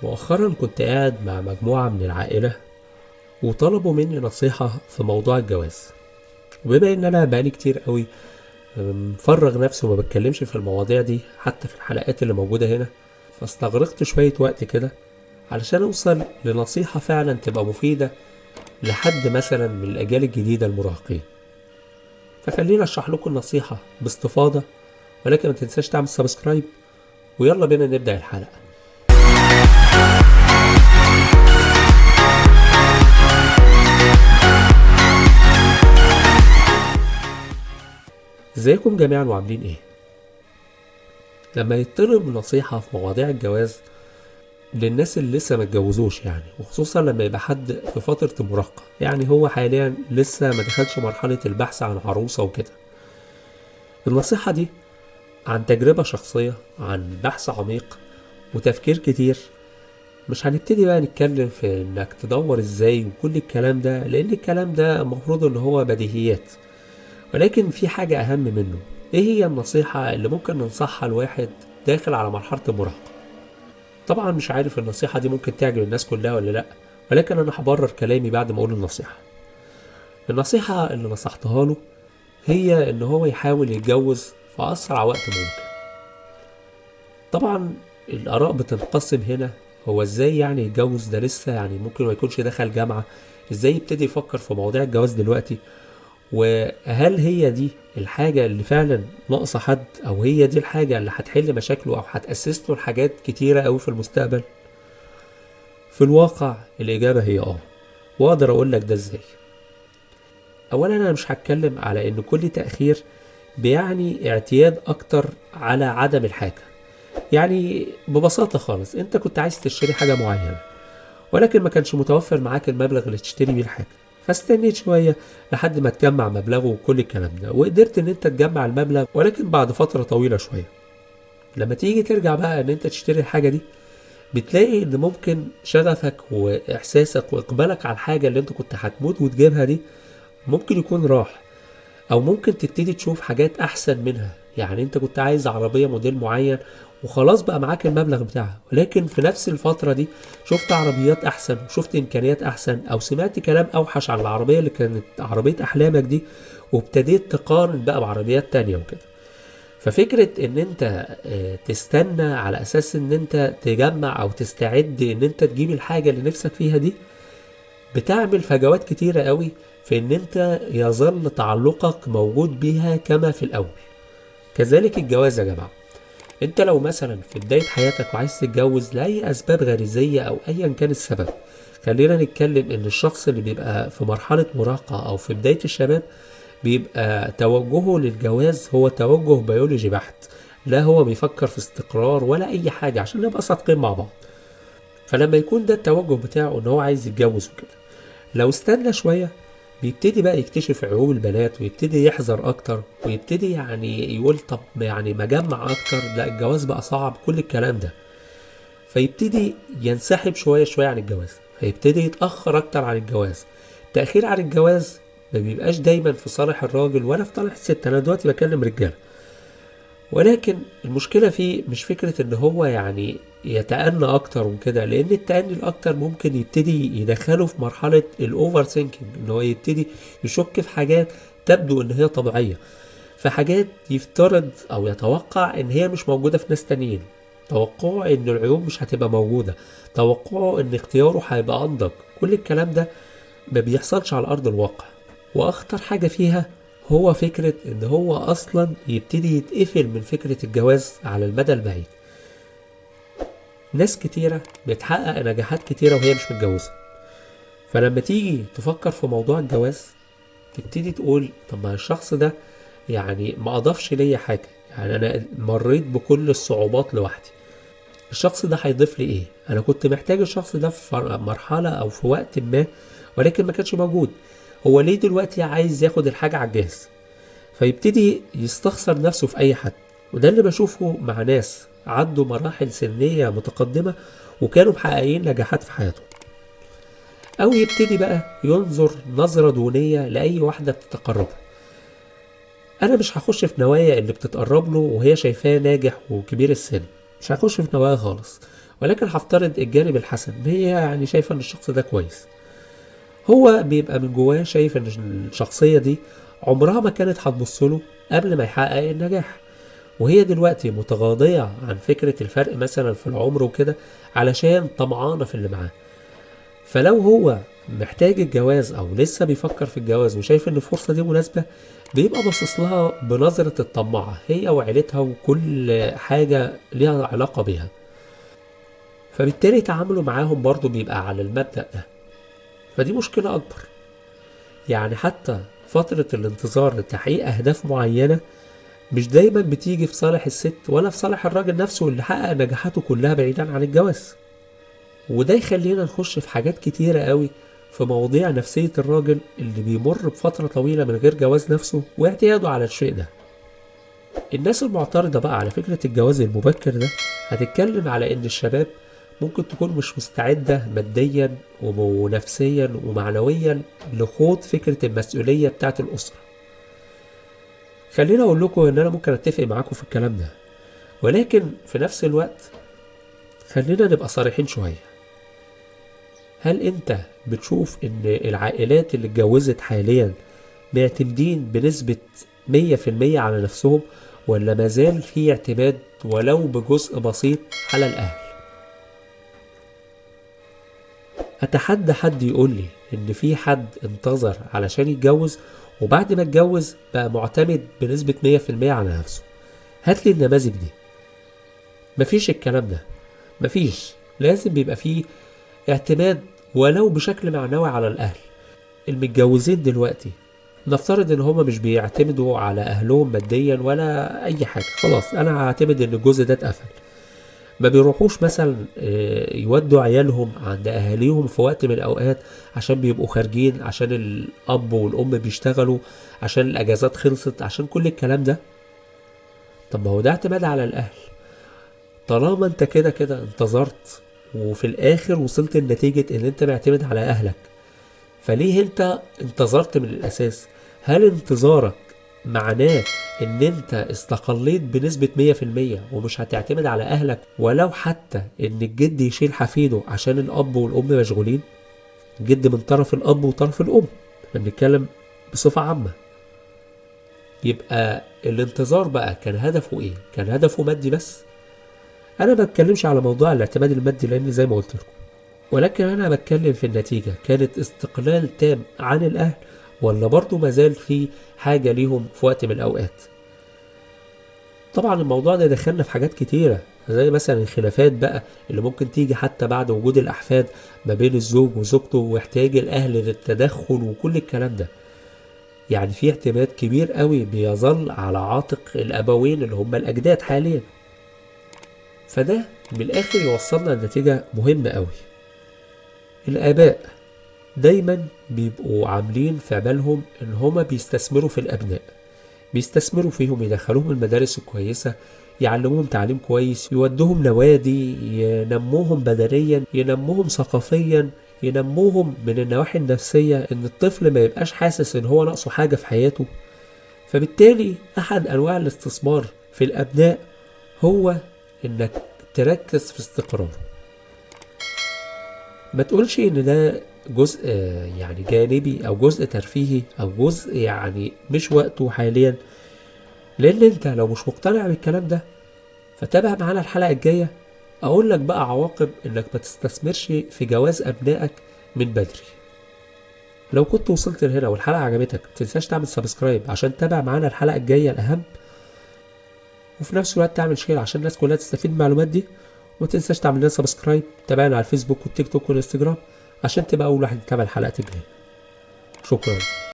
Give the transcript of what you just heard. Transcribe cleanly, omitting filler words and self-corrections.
مؤخرا كنت قاعد مع مجموعة من العائلة وطلبوا مني نصيحة في موضوع الجواز. وبما ان انا بقالي كتير قوي مفرغ نفسي وما بتكلمش في المواضيع دي حتى في الحلقات اللي موجودة هنا، فاستغرقت شوية وقت كده علشان اوصل لنصيحة فعلا تبقى مفيدة لحد مثلا من الاجيال الجديدة المراهقين. فخليني اشرح لكم النصيحة باستفاضة، ولكن ما تنساش تعمل سبسكرايب، ويلا بينا نبدأ الحلقة. ازيكم جميعا وعاملين ايه؟ لما يطلب نصيحة في مواضيع الجواز للناس اللي لسه ما اتجوزوش يعني، وخصوصا لما يبقى حد في فترة المراهقة، يعني هو حاليا لسه ما دخلش مرحلة البحث عن عروسة وكده، النصيحة دي عن تجربة شخصية، عن بحث عميق وتفكير كتير. مش هنبتدي بقى نتكلم في انك تدور ازاي وكل الكلام ده، لان الكلام ده المفروض ان هو بديهيات، ولكن في حاجة اهم منه. ايه هي النصيحة اللي ممكن ننصحها لواحد داخل على مرحلة المراهقة؟ طبعا مش عارف النصيحة دي ممكن تعجب الناس كلها ولا لا، ولكن انا هبرر كلامي بعد ما اقول النصيحة. النصيحة اللي نصحتها له هي ان هو يحاول يتجوز في اسرع وقت ممكن. طبعا الاراء بتنقسم هنا، هو ازاي يعني يتجوز؟ ده لسه يعني ممكن ما يكونش دخل جامعة، ازاي يبتدي يفكر في مواضيع الجواز دلوقتي؟ وهل هي دي الحاجة اللي فعلا ناقصة حد، او هي دي الحاجة اللي هتحل مشاكله او هتأسس له الحاجات كتيرة قوي في المستقبل؟ في الواقع الإجابة هي واقدر اقول لك ده ازاي. اولا انا مش هتكلم على ان كل تأخير بيعني اعتياد اكتر على عدم الحاجة. يعني ببساطة خالص، انت كنت عايز تشتري حاجة معينة ولكن ما كانش متوفر معاك المبلغ اللي تشتري بيه الحاجة، فاستنيت شوية لحد ما تجمع مبلغه وكل الكلام ده، وقدرت ان انت تجمع المبلغ ولكن بعد فترة طويلة شوية. لما تيجي ترجع بقى ان انت تشتري الحاجة دي، بتلاقي ان ممكن شغفك واحساسك واقبالك على الحاجة اللي انت كنت هتموت وتجيبها دي ممكن يكون راح، او ممكن تبتدي تشوف حاجات احسن منها. يعني انت كنت عايز عربية موديل معين وخلاص بقى معاك المبلغ بتاعها، ولكن في نفس الفترة دي شفت عربيات احسن وشفت امكانيات احسن، او سمعت كلام اوحش عن العربية اللي كانت عربية احلامك دي، وابتديت تقارن بقى بعربيات تانية وكده. ففكرة ان انت تستنى على اساس ان انت تجمع او تستعد ان انت تجيب الحاجة اللي نفسك فيها دي، بتعمل فجوات كتيرة قوي في ان انت يظل تعلقك موجود بيها كما في الاول. كذلك الجواز يا جماعة، انت لو مثلا في بداية حياتك وعايز تتجوز لأي اسباب غريزية او ايا كان السبب، خلينا نتكلم ان الشخص اللي بيبقى في مرحلة مراهقة او في بداية الشباب بيبقى توجهه للجواز هو توجه بيولوجي بحت، لا هو بيفكر في استقرار ولا اي حاجة، عشان نبقى صادقين مع بعض. فلما يكون ده التوجه بتاعه ان هو عايز يتجوز وكده، لو استنى شوية بيبتدي بقى يكتشف عيوب البنات ويبتدي يحذر اكتر، ويبتدي يعني يقول طب يعني ما اجمع اكتر، لا الجواز بقى صعب، كل الكلام ده. فيبتدي ينسحب شوية شوية عن الجواز، فيبتدي يتأخر اكتر عن الجواز. تأخير عن الجواز ما بيبقاش دايما في صالح الراجل ولا في صالح الست، انا دلوقتي بكلم رجاله. ولكن المشكلة فيه مش فكرة ان هو يعني يتأنى اكتر وكده، لان التأني الاكتر ممكن يبتدي يدخله في مرحلة الاوفر ثينكينج، ان هو يبتدي يشك في حاجات تبدو ان هي طبيعية، في حاجات يفترض او يتوقع ان هي مش موجودة في ناس تانيين، توقعه ان العيوب مش هتبقى موجودة، توقعه ان اختياره هيبقى انضج. كل الكلام ده ما بيحصلش على ارض الواقع. واخطر حاجة فيها هو فكرة ان هو اصلا يبتدي يتقفل من فكرة الجواز على المدى البعيد. ناس كتيرة بتحقق نجاحات كتيرة وهي مش متجوزة، فلما تيجي تفكر في موضوع الجواز تبتدي تقول طب ما الشخص ده يعني ما اضافش ليا حاجة، يعني انا مريت بكل الصعوبات لوحدي، الشخص ده هيضيف لي ايه؟ انا كنت محتاج الشخص ده في مرحلة او في وقت ما ولكن ما كانش موجود، هو ليه دلوقتي عايز ياخد الحاجة على الجاهز؟ فيبتدي يستخسر نفسه في اي حد. وده اللي بشوفه مع ناس عدوا مراحل سنية متقدمة وكانوا محققين نجاحات في حياتهم. او يبتدي بقى ينظر نظرة دونية لأي واحدة بتتقرب. انا مش هخش في نوايا اللي بتتقرب له وهي شايفاه ناجح وكبير السن، مش هخش في نوايا خالص، ولكن هفترض الجانب الحسن، هي يعني شايفة ان الشخص ده كويس، هو بيبقى من جواه شايف ان الشخصية دي عمرها ما كانت هتبصله قبل ما يحقق النجاح، وهي دلوقتي متغاضية عن فكرة الفرق مثلا في العمر وكده علشان طمعانة في اللي معاه. فلو هو محتاج الجواز او لسه بيفكر في الجواز وشايف ان الفرصة دي مناسبة، بيبقى باصص لها بنظرة الطماعة، هي وعيلتها وكل حاجة ليها علاقة بيها. فبالتالي تعامله معاهم برضو بيبقى على المبدأ ده، فدي مشكلة أكبر. يعني حتى فترة الانتظار لتحقيق أهداف معينة مش دايما بتيجي في صالح الست ولا في صالح الراجل نفسه اللي حقق نجاحاته كلها بعيدا عن الجواز. وده يخلينا نخش في حاجات كتيرة قوي في مواضيع نفسية الراجل اللي بيمر بفترة طويلة من غير جواز نفسه واعتياده على الشيء ده. الناس المعترضة بقى على فكرة الجواز المبكر ده هتتكلم على ان الشباب ممكن تكون مش مستعدة ماديا ونفسيا ومعنويا لخوض فكرة المسؤولية بتاعت الأسرة. خليني اقول لكم ان انا ممكن اتفق معاكم في الكلام ده، ولكن في نفس الوقت خلينا نبقى صريحين شوية. هل انت بتشوف ان العائلات اللي اتجوزت حاليا معتمدين بنسبة 100% على نفسهم، ولا مازال في اعتماد ولو بجزء بسيط على الأهل؟ أتحدى حد يقول لي إن في حد انتظر علشان يتجوز وبعد ما اتجوز بقى معتمد بنسبة 100% على نفسه. هات لي النماذج دي. مفيش الكلام ده، مفيش. لازم بيبقى فيه اعتماد ولو بشكل معنوي على الأهل. المتجوزين دلوقتي نفترض ان هما مش بيعتمدوا على اهلهم ماديا ولا اي حاجة، خلاص انا هعتمد ان الجزء ده اتقفل. ما بيروحوش مثلا يودوا عيالهم عند اهاليهم في وقت من الاوقات عشان بيبقوا خارجين، عشان الاب والام بيشتغلوا، عشان الاجازات خلصت، عشان كل الكلام ده. طب ما هو ده اعتماد على الاهل. طالما انت كده كده انتظرت وفي الاخر وصلت لنتيجة ان انت معتمد على اهلك، فليه انت انتظرت من الاساس؟ هل انتظارك معناه ان انت استقليت بنسبة 100% ومش هتعتمد على اهلك ولو حتى ان الجد يشيل حفيده عشان الاب والام مشغولين؟ الجد من طرف الاب وطرف الام، احنا بنتكلم بصفة عامة. يبقى الانتظار بقى كان هدفه ايه؟ كان هدفه مادي بس؟ انا ما بتكلمش على موضوع الاعتماد المادي لان زي ما قلت لكم، ولكن انا بتكلم في النتيجة. كانت استقلال تام عن الاهل ولا برضو مازال في حاجة ليهم في وقت من الاوقات؟ طبعا الموضوع ده دخلنا في حاجات كتيرة، زي مثلا الخلافات بقى اللي ممكن تيجي حتى بعد وجود الاحفاد ما بين الزوج وزوجته واحتياج الاهل للتدخل وكل الكلام ده. يعني في اعتماد كبير قوي بيظل على عاتق الابوين اللي هم الاجداد حاليا. فده من الاخر يوصلنا لنتيجة مهمة قوي. الآباء دايما بيبقوا عاملين في بالهم ان هما بيستثمروا في الأبناء، بيستثمروا فيهم، يدخلوهم المدارس الكويسة، يعلموهم تعليم كويس، يودوهم نوادي، ينموهم بدنيا، ينموهم ثقافيا، ينموهم من النواحي النفسية، ان الطفل ما يبقاش حاسس ان هو ناقصه حاجة في حياته. فبالتالي احد انواع الاستثمار في الأبناء هو انك تركز في استقراره. ما تقولش ان ده جزء يعني جانبي او جزء ترفيهي او جزء يعني مش وقته حاليا، لان انت لو مش مقتنع بالكلام ده فتابع معانا الحلقة الجاية اقول لك بقى عواقب انك ما تستثمرش في جواز ابنائك من بدري. لو كنت وصلت لهنا والحلقة عجبتك متنساش تعمل سبسكرايب عشان تتابع معانا الحلقة الجاية الاهم، وفي نفس الوقت تعمل شير عشان الناس كلها تستفيد من المعلومات دي. وما تنساش تعمل لنا سبسكرايب، تابعنا على الفيسبوك والتيك توك والانستجرام عشان تبقى اول واحد يتابع الحلقات الجايه. شكرا.